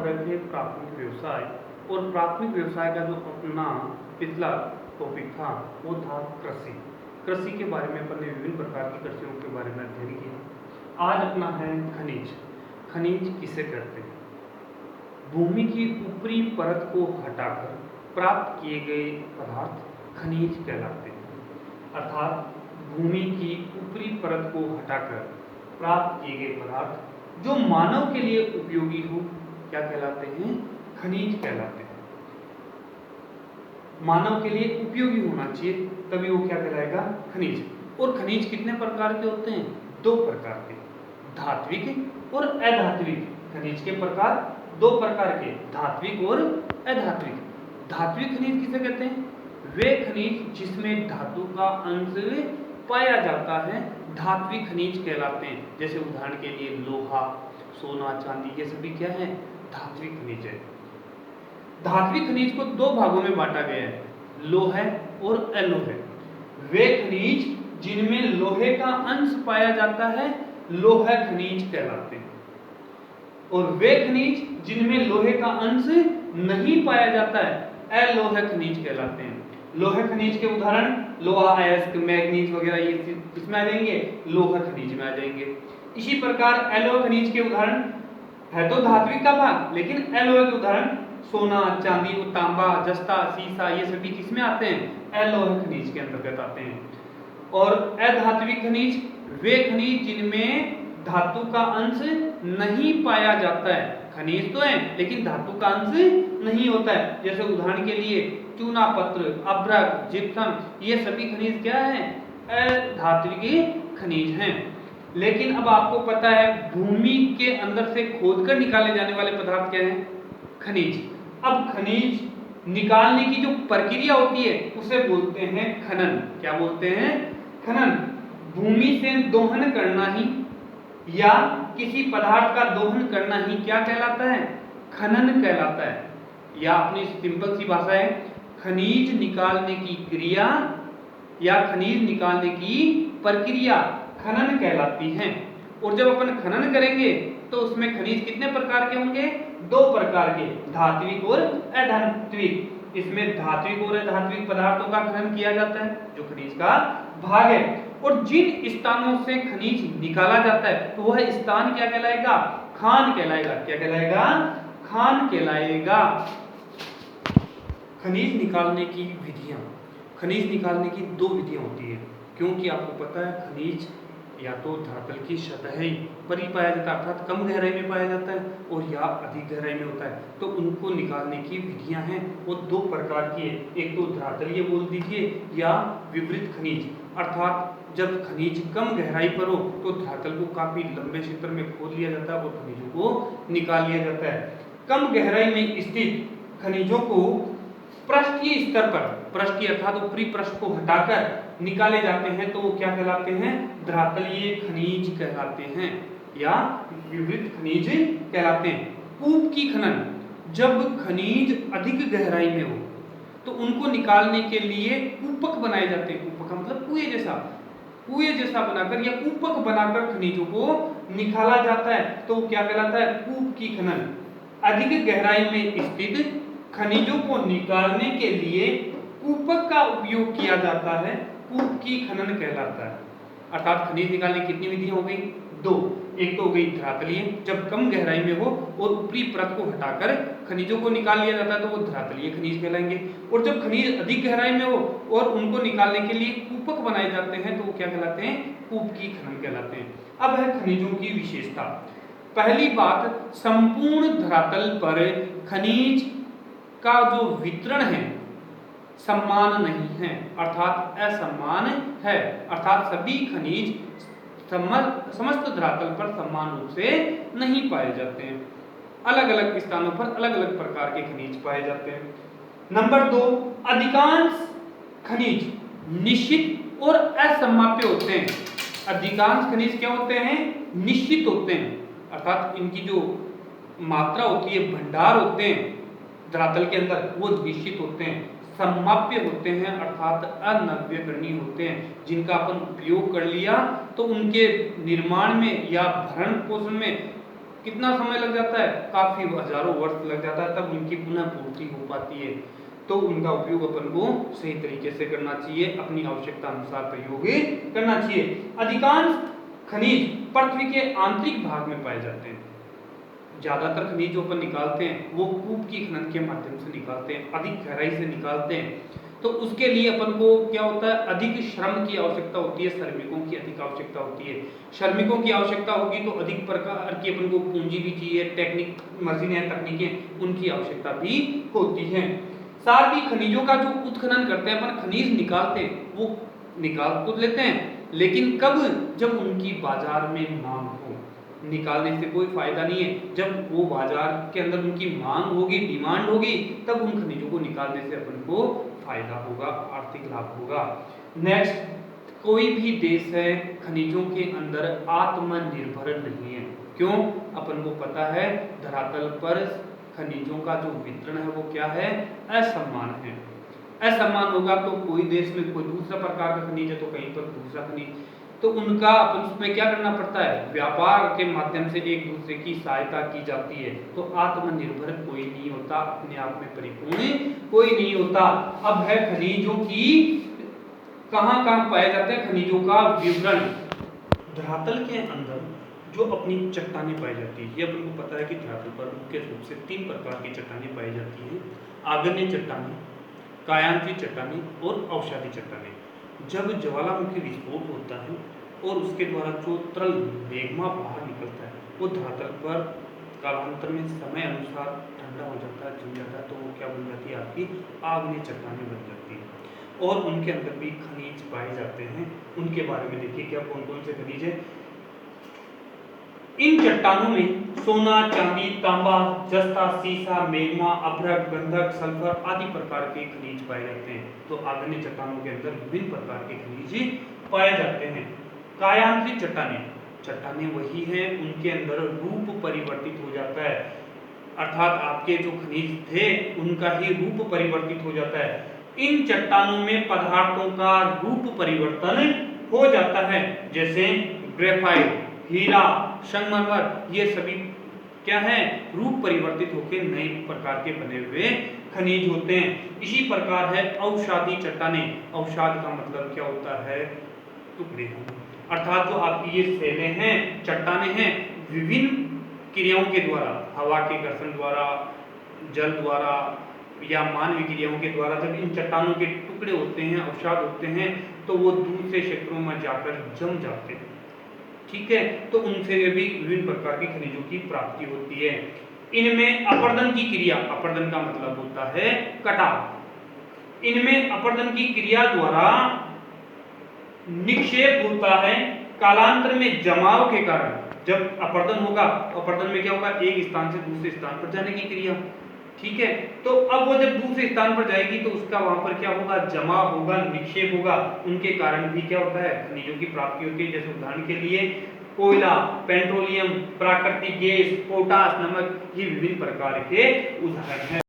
रहे थे प्राथमिक व्यवसाय, और प्राथमिक व्यवसाय का जो अपना पिछला टॉपिक था वो था कृषि। कृषि के बारे में अपन ने विभिन्न प्रकार की कृषियों के बारे में अध्ययन किया। आज अपना है खनिज। खनिज किसे कहते हैं? भूमि की ऊपरी परत को हटाकर प्राप्त किए गए पदार्थ खनिज कहलाते हैं। अर्थात भूमि की ऊपरी परत को हटाकर प्राप्त किए गए पदार्थ जो मानव के लिए उपयोगी हो क्या कहलाते हैं? खनिज कहलाते हैं। मानव के लिए उपयोगी होना चाहिए तभी वो क्या कहलाएगा? खनिज। और खनिज कितने प्रकार के होते हैं? दो प्रकार के, धात्विक और अधात्विक। खनिज के प्रकार दो प्रकार के, धात्विक और अधात्विक। धात्विक खनिज किसे कहते हैं? वे खनिज जिसमें धातु का अंश पाया जाता है धात्विक खनिज कहलाते हैं। जैसे उदाहरण के लिए लोहा, सोना, चांदी, ये सभी क्या है? धात्विक खनिज है। धात्विक खनिज को दो भागों में बांटा गया है, लोहे और अलोहे। वे खनिज जिनमें लोहे का अंश पाया जाता है लोह खनिज कहलाते हैं, और वे खनिज जिनमें लोहे का अंश नहीं पाया जाता है अलोह खनिज कहलाते हैं। लोह खनिज के उदाहरण लोहा, अयस्क, मैग्नीज वगैरह ये इसमें आ जाएंगे, लोह खनिज में आ जाएंगे। इसी प्रकार अलोह खनिज के उदाहरण है तो धात्विक का भाग, लेकिन अलोह के उदाहरण सोना, चांदी, तांबा, जस्ता, सीसा, ये सभी किसमें आते हैं? अलोह खनिज के अंतर्गत आते हैं। और अधात्विक खनिज वे खनिज जिनमें धातु का अंश नहीं पाया जाता है। खनिज तो है लेकिन धातु का अंश नहीं होता है। जैसे उदाहरण के लिए चूना पत्र, अभ्रक, जिप्सम, ये सभी खनिज क्या है? अधात्विक खनिज हैं। लेकिन अब आपको पता है भूमि के अंदर से खोदकर निकाले जाने वाले पदार्थ क्या हैं? खनिज। अब खनिज निकालने की जो प्रक्रिया होती है उसे बोलते हैं खनन। क्या बोलते हैं? खनन। भूमि से दोहन करना ही या किसी पदार्थ का दोहन करना ही क्या कहलाता है? खनन कहलाता है। या अपनी सिंपल सी भाषा है, खनिज निकालने की क्रिया या खनिज निकालने की प्रक्रिया खनन कहलाती है। और जब अपन खनन करेंगे तो उसमें खनिज कितने प्रकार के होंगे? दो प्रकार के, धात्विक और अधात्विक। इसमें धात्विक और अधात्विक पदार्थों का खनन किया जाता है जो खनिज का भाग है। और जिन स्थानों से खनिज निकाला जाता है तो वह स्थान क्या कहलाएगा? खान कहलाएगा। क्या कहलाएगा? खान कहलाएगा। खनिज निकालने की विधियां, खनिज निकालने की दो विधियां होती है, क्योंकि आपको पता है खनिज या तो धरातल की सतह पर ही पाया जाता है, अर्थात कम गहराई में पाया जाता है, और या अधिक गहराई में होता है। तो उनको निकालने की विधियां हैं वो दो प्रकार की है। एक तो धरातलीय बोल दीजिए या विवृत खनिज। अर्थात जब खनिज कम गहराई पर हो तो धरातल को काफी लंबे क्षेत्र में खोद लिया जाता है और खनिजों को निकाल लिया जाता है। कम गहराई में स्थित खनिजों को पृष्ठीय स्तर पर, पृष्ठीय अर्थात ऊपरी पृष्ठ को हटाकर निकाले जाते हैं तो वो क्या कहलाते हैं? धरातलीय खनिज कहलाते हैं या विवृत खनिज कहलाते हैं। कूप की खनन, जब खनिज अधिक गहराई में हो तो उनको निकालने के लिए कूपक बनाए जाते हैं। कूपक का मतलब कुएं जैसा बनाकर या कूपक बनाकर खनिजों को निकाला जाता है तो क्या कहलाता है? कूप की खनन। अधिक गहराई में स्थित खनिजों को निकालने के लिए कूपक का उपयोग किया जाता है, कूप की खनन कहलाता है। अर्थात खनिज निकालने की कितनी विधियां हो गई? दो। एक तो हो गई धरातलीय, जब कम गहराई में हो और ऊपरी परत को हटाकर खनिजों को निकाल लिया जाता है तो वो धरातलीय खनिज कहलाएंगे। और जब खनिज अधिक गहराई में हो और उनको निकालने के लिए कूपक बनाए जाते हैं तो वो क्या कहलाते हैं? कूप की खनन कहलाते हैं। अब है खनिजों की विशेषता। पहली बात, संपूर्ण धरातल पर खनिज का जो वितरण है समान नहीं है, अर्थात असमान है। अर्थात सभी खनिज समस्त धरातल पर समान रूप से नहीं पाए जाते हैं। अलग अलग स्थानों पर अलग अलग प्रकार के खनिज पाए जाते हैं। नंबर 2, अधिकांश खनिज निश्चित और असमाप्य होते हैं। अधिकांश खनिज क्या होते हैं? निश्चित होते हैं, अर्थात इनकी जो मात्रा होती है, भंडार होते हैं धरातल के अंदर, वो निश्चित होते हैं। समाप्य होते हैं अर्थात अनव्यकरणीय होते हैं, जिनका अपन उपयोग कर लिया तो उनके निर्माण में या भरण पोषण में कितना समय लग जाता है, काफी हजारों वर्ष लग जाता है, तब उनकी पुनः पूर्ति हो पाती है। तो उनका उपयोग अपन को सही तरीके से करना चाहिए, अपनी आवश्यकता अनुसार प्रयोग करना चाहिए। अधिकांश खनिज पृथ्वी के आंतरिक भाग में पाए जाते हैं। ज्यादातर खनिज जो अपन निकालते हैं वो कूप की खनन के माध्यम से निकालते हैं, अधिक गहराई से निकालते हैं। तो उसके लिए अपन को क्या होता है, अधिक श्रम की आवश्यकता होती है, श्रमिकों की अधिक आवश्यकता होती है। श्रमिकों की आवश्यकता होगी तो अधिक प्रकार की अपन को पूंजी भी चाहिए, टेक्निक मशीनें तकनीकें उनकी आवश्यकता भी होती है। साथ ही खनिजों का जो उत्खनन करते हैं अपन, खनिज निकालते हैं, वो निकाल तो लेते हैं, लेकिन कब, जब उनकी बाजार में मांग हो। निकालने से कोई फायदा नहीं है, जब वो बाजार के अंदर उनकी मांग होगी, डिमांड होगी, तब उन खनिजों को निकालने से अपन को फायदा होगा, आर्थिक लाभ होगा। नेक्स्ट, कोई भी देश है खनिजों के अंदर आत्मनिर्भर नहीं है। क्यों? अपन को पता है धरातल पर खनिजों का जो वितरण है वो क्या है, असमान है। असमान होगा तो कोई देश में कोई दूसरा प्रकार का खनिज है तो कहीं पर दूसरा खनिज, तो उनका अपन उसमें क्या करना पड़ता है, व्यापार के माध्यम से एक दूसरे की सहायता की जाती है। तो आत्मनिर्भर कोई नहीं होता, अपने आप में परिपूर्ण कोई नहीं होता। अब है खनिजों की कहां कहां पाए जाते हैं, खनिजों का विवरण। धरातल के अंदर जो अपनी चट्टानें पाई जाती है, ये अपन को पता है कि धरातल पर मुख्य रूप से 3 प्रकार की चट्टानें पाई जाती हैं, आग्नेय चट्टानें, कायांतरी चट्टानें और अवसादी चट्टानें। जब ज्वालामुखी विस्फोट होता है और उसके द्वारा जो तरल मैग्मा बाहर निकलता है, वो धरातल पर कालांतर में समय अनुसार ठंडा हो जाता है, जम जाता है, तो वो क्या बन जाती है, आपकी आग्नेय चट्टानें बन जाती है। और उनके अंदर भी खनिज पाए जाते हैं। उनके बारे में देखिए क्या कौन कौन से खनिज है। इन चट्टानों में सोना, चांदी, तांबा, जस्ता, सीसा, मैग्मा, अभ्रक, गंधक, सल्फर आदि प्रकार के खनिज पाए जाते हैं। तो आग्नेय चट्टानों के अंदर विभिन्न प्रकार के खनिज पाए जाते हैं। कायांतरित चट्टानें, चट्टानें वही हैं उनके अंदर रूप परिवर्तित हो जाता है, अर्थात आपके जो खनिज थे उनका ही रूप परिवर्तित हो जाता है। इन चट्टानों में पदार्थों का रूप परिवर्तन हो जाता है, जैसे ग्रेफाइट, हीरा, संगमरमर, ये सभी क्या है, रूप परिवर्तित होकर नए प्रकार के बने हुए खनिज होते हैं। इसी प्रकार है अवसादी चट्टानें। अवसाद का मतलब क्या होता है, टुकड़े, अर्थात जो आपकी ये सेलें हैं, चट्टानें हैं, विभिन्न क्रियाओं के द्वारा, हवा के घर्षण द्वारा, जल द्वारा या मानवीय क्रियाओं के द्वारा जब इन चट्टानों के टुकड़े होते हैं, अवसाद होते हैं, तो वो दूसरे क्षेत्रों में जाकर जम जाते हैं। ठीक है, तो उनसे भी विभिन्न प्रकार की खनिजों की प्राप्ति होती है। इनमें अपर्दन की क्रिया, अपर्दन का मतलब होता है कटाव, इनमें अपर्दन की क्रिया द्वारा निक्षेप होता है, कालांतर में जमाव के कारण। जब अपर्दन होगा तो अपर्दन में क्या होगा, एक स्थान से दूसरे स्थान पर जाने की क्रिया। ठीक है, तो अब वो जब दूसरे स्थान पर जाएगी तो उसका वहां पर क्या होगा, जमा होगा, निक्षेप होगा, उनके कारण भी क्या होता है, खनिजों की प्राप्ति होती है। जैसे उदाहरण के लिए कोयला, पेट्रोलियम, प्राकृतिक गैस, पोटास, नमक, ये विभिन्न प्रकार के उदाहरण हैं।